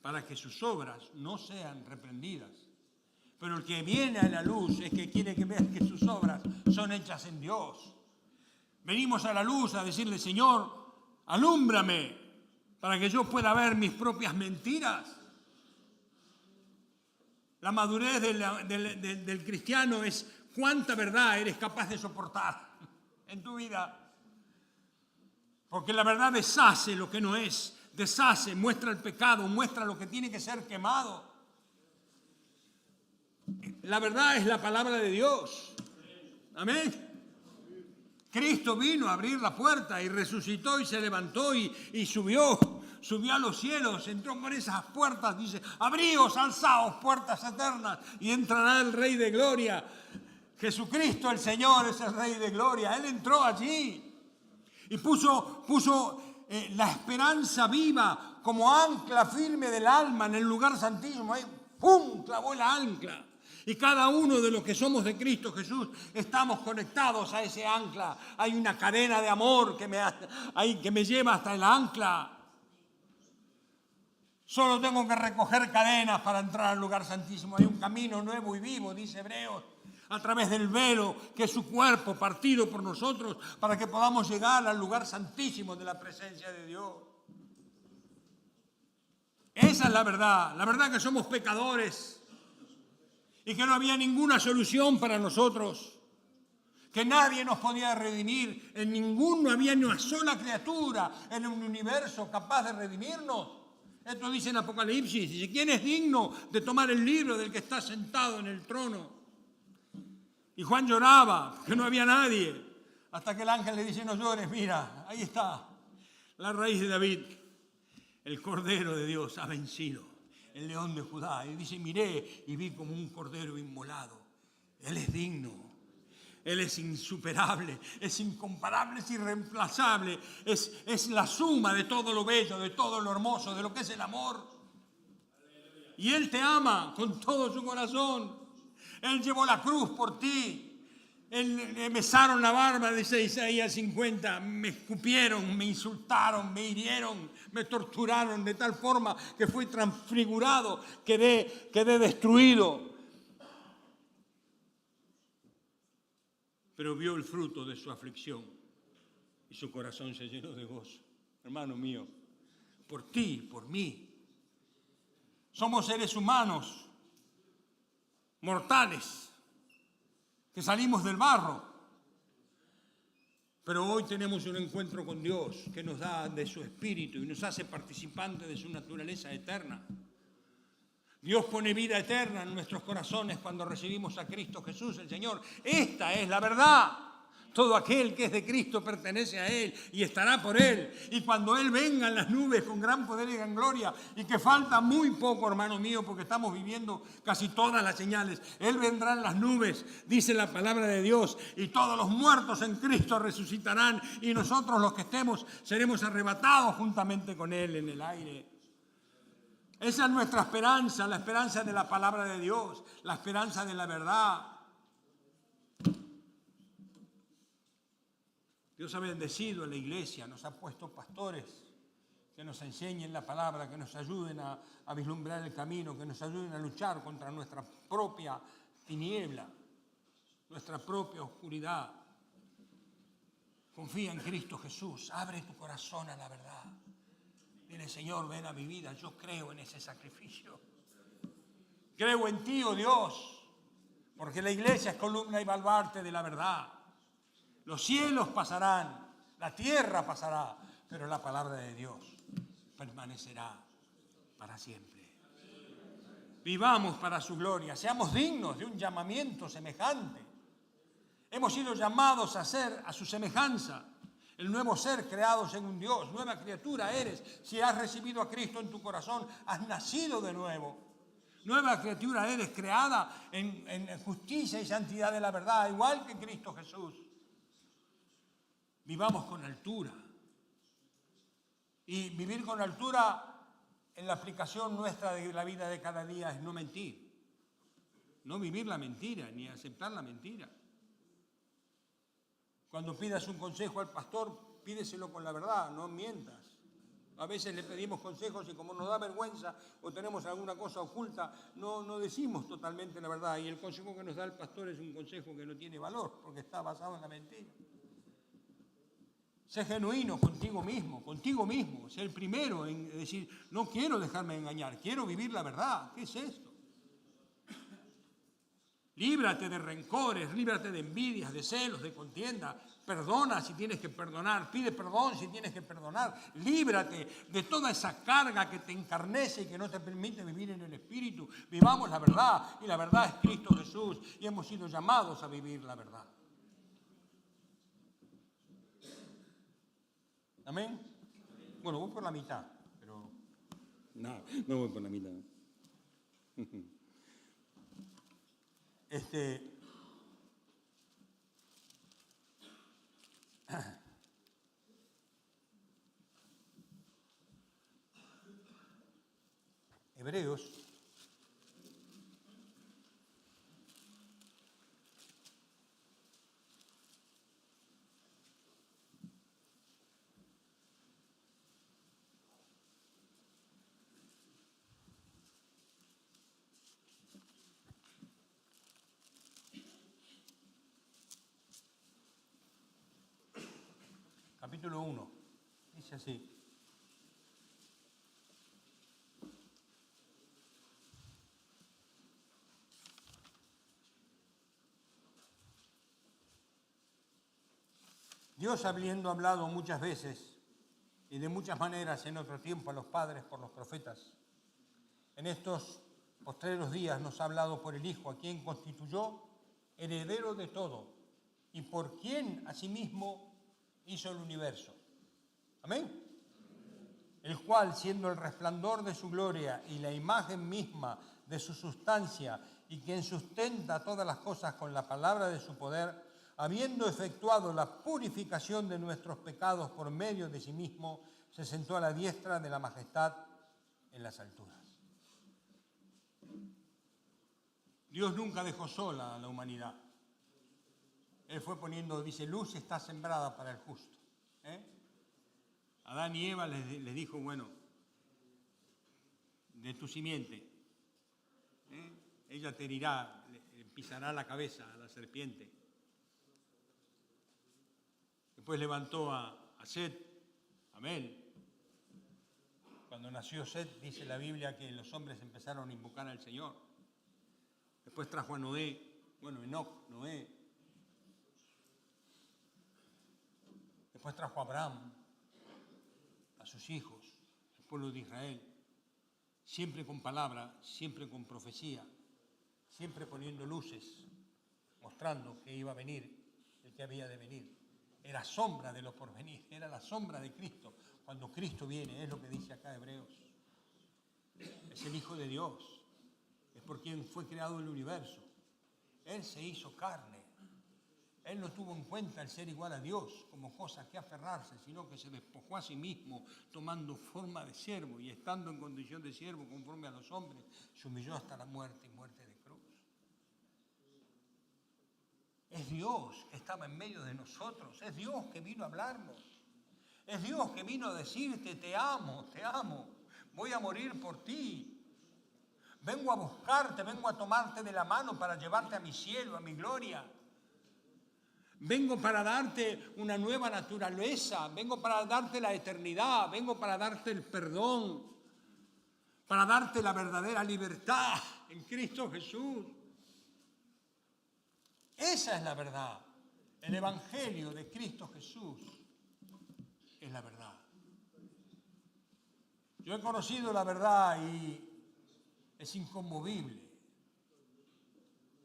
para que sus obras no sean reprendidas. Pero el que viene a la luz es que quiere que veas que sus obras son hechas en Dios. Venimos a la luz a decirle, Señor, alúmbrame para que yo pueda ver mis propias mentiras. La madurez del cristiano es cuánta verdad eres capaz de soportar en tu vida. Porque la verdad deshace lo que no es, deshace, muestra el pecado, muestra lo que tiene que ser quemado. La verdad es la palabra de Dios. Amén. Cristo vino a abrir la puerta y resucitó y se levantó y subió a los cielos, entró por esas puertas, dice, abríos, alzaos, puertas eternas, y entrará el Rey de Gloria. Jesucristo el Señor es el Rey de Gloria. Él entró allí y puso la esperanza viva como ancla firme del alma en el lugar santísimo. Ahí, ¡pum!, clavó la ancla. Y cada uno de los que somos de Cristo Jesús estamos conectados a ese ancla. Hay una cadena de amor que me lleva hasta el ancla. Solo tengo que recoger cadenas para entrar al lugar santísimo. Hay un camino nuevo y vivo, dice Hebreos, a través del velo, que es su cuerpo partido por nosotros, para que podamos llegar al lugar santísimo de la presencia de Dios. Esa es la verdad que somos pecadores y que no había ninguna solución para nosotros, que nadie nos podía redimir, no había ni una sola criatura en un universo capaz de redimirnos. Esto dice en Apocalipsis, dice, ¿quién es digno de tomar el libro del que está sentado en el trono? Y Juan lloraba, que no había nadie, hasta que el ángel le dice, no llores, mira, ahí está, la raíz de David, el Cordero de Dios ha vencido, el León de Judá. Y dice, miré y vi como un cordero inmolado. Él es digno, Él es insuperable, es incomparable, es irreemplazable, es la suma de todo lo bello, de todo lo hermoso, de lo que es el amor. Y Él te ama con todo su corazón. Él llevó la cruz por ti. Le besaron la barba, dice Isaías 50. Me escupieron, me insultaron, me hirieron, me torturaron de tal forma que fui transfigurado, quedé destruido. Pero vio el fruto de su aflicción y su corazón se llenó de gozo. Hermano mío, por ti, por mí. Somos seres humanos, mortales, que salimos del barro, Pero hoy tenemos un encuentro con Dios que nos da de su Espíritu y nos hace participantes de su naturaleza eterna. Dios pone vida eterna en nuestros corazones cuando recibimos a Cristo Jesús, el Señor. Esta es la verdad. Todo aquel que es de Cristo pertenece a Él y estará por Él. Y cuando Él venga en las nubes con gran poder y gran gloria, y que falta muy poco, hermano mío, porque estamos viviendo casi todas las señales, Él vendrá en las nubes, dice la palabra de Dios, y todos los muertos en Cristo resucitarán, y nosotros los que estemos seremos arrebatados juntamente con Él en el aire. Esa es nuestra esperanza, la esperanza de la palabra de Dios, la esperanza de la verdad. Dios ha bendecido a la iglesia, nos ha puesto pastores que nos enseñen la palabra, que nos ayuden a vislumbrar el camino, que nos ayuden a luchar contra nuestra propia tiniebla, nuestra propia oscuridad. Confía en Cristo Jesús, abre tu corazón a la verdad. Dile, Señor, ven a mi vida, yo creo en ese sacrificio. Creo en ti, oh Dios, porque la iglesia es columna y baluarte de la verdad. Los cielos pasarán, la tierra pasará, pero la palabra de Dios permanecerá para siempre. Vivamos para su gloria, seamos dignos de un llamamiento semejante. Hemos sido llamados a ser a su semejanza, el nuevo ser creado según Dios, nueva criatura eres. Si has recibido a Cristo en tu corazón, has nacido de nuevo. Nueva criatura eres, creada en justicia y santidad de la verdad, igual que Cristo Jesús. Vivamos con altura. Y vivir con altura en la aplicación nuestra de la vida de cada día es no mentir. No vivir la mentira, ni aceptar la mentira. Cuando pidas un consejo al pastor, pídeselo con la verdad, no mientas. A veces le pedimos consejos y como nos da vergüenza o tenemos alguna cosa oculta, no decimos totalmente la verdad. Y el consejo que nos da el pastor es un consejo que no tiene valor, porque está basado en la mentira. Sé genuino contigo mismo. Sé el primero en decir, no quiero dejarme engañar, quiero vivir la verdad. ¿Qué es esto? Líbrate de rencores, líbrate de envidias, de celos, de contienda. Perdona si tienes que perdonar, pide perdón si tienes que perdonar. Líbrate de toda esa carga que te encarnece y que no te permite vivir en el Espíritu. Vivamos la verdad, y la verdad es Cristo Jesús, y hemos sido llamados a vivir la verdad. ¿Amén? Bueno, voy por la mitad, pero no voy por la mitad. Hebreos capítulo 1, dice así. Dios, habiendo hablado muchas veces y de muchas maneras en otro tiempo a los padres por los profetas, en estos postreros días nos ha hablado por el Hijo, a quien constituyó heredero de todo y por quien asimismo hizo el universo. Amén. El cual, siendo el resplandor de su gloria y la imagen misma de su sustancia, y quien sustenta todas las cosas con la palabra de su poder, habiendo efectuado la purificación de nuestros pecados por medio de sí mismo, se sentó a la diestra de la majestad en las alturas. Dios nunca dejó sola a la humanidad. Él fue poniendo, dice, luz está sembrada para el justo. Adán y Eva les dijo, bueno, de tu simiente, ella te herirá, le pisará la cabeza a la serpiente. Después levantó a Set, Amén. Cuando nació Set, dice la Biblia que los hombres empezaron a invocar al Señor. Después trajo a Noé, Enoc, Noé. Después trajo a Abraham, a sus hijos, al pueblo de Israel, siempre con palabra, siempre con profecía, siempre poniendo luces, mostrando que iba a venir el que había de venir. Era sombra de lo por venir, era la sombra de Cristo. Cuando Cristo viene, es lo que dice acá Hebreos. Es el Hijo de Dios, es por quien fue creado el universo. Él se hizo carne. Él no tuvo en cuenta el ser igual a Dios como cosa que aferrarse, sino que se despojó a sí mismo, tomando forma de siervo y estando en condición de siervo conforme a los hombres, se humilló hasta la muerte y muerte de cruz. Es Dios que estaba en medio de nosotros, es Dios que vino a hablarnos, es Dios que vino a decirte: te amo, voy a morir por ti. Vengo a buscarte, vengo a tomarte de la mano para llevarte a mi cielo, a mi gloria. Vengo para darte una nueva naturaleza, vengo para darte la eternidad, vengo para darte el perdón, para darte la verdadera libertad en Cristo Jesús. Esa es la verdad. El Evangelio de Cristo Jesús es la verdad. Yo he conocido la verdad y es inconmovible.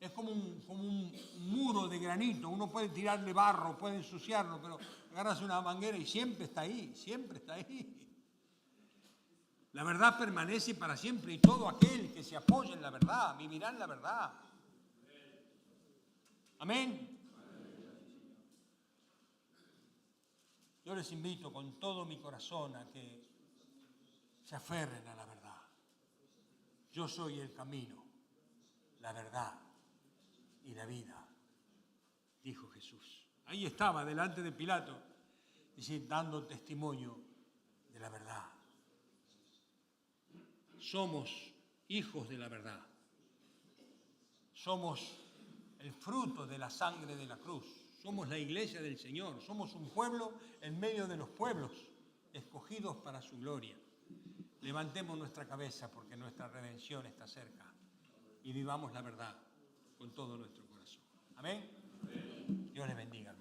Es como un muro de granito. Uno puede tirarle barro, puede ensuciarlo, pero agarras una manguera y siempre está ahí, siempre está ahí. La verdad permanece para siempre y todo aquel que se apoya en la verdad vivirá en la verdad. Amén. Yo les invito con todo mi corazón a que se aferren a la verdad. Yo soy el camino, la verdad y la vida, dijo Jesús. Ahí estaba, delante de Pilato, dando testimonio de la verdad. Somos hijos de la verdad. Somos el fruto de la sangre de la cruz. Somos la iglesia del Señor. Somos un pueblo en medio de los pueblos, escogidos para su gloria. Levantemos nuestra cabeza porque nuestra redención está cerca y vivamos la verdad con todo nuestro corazón. Amén. Dios les bendiga.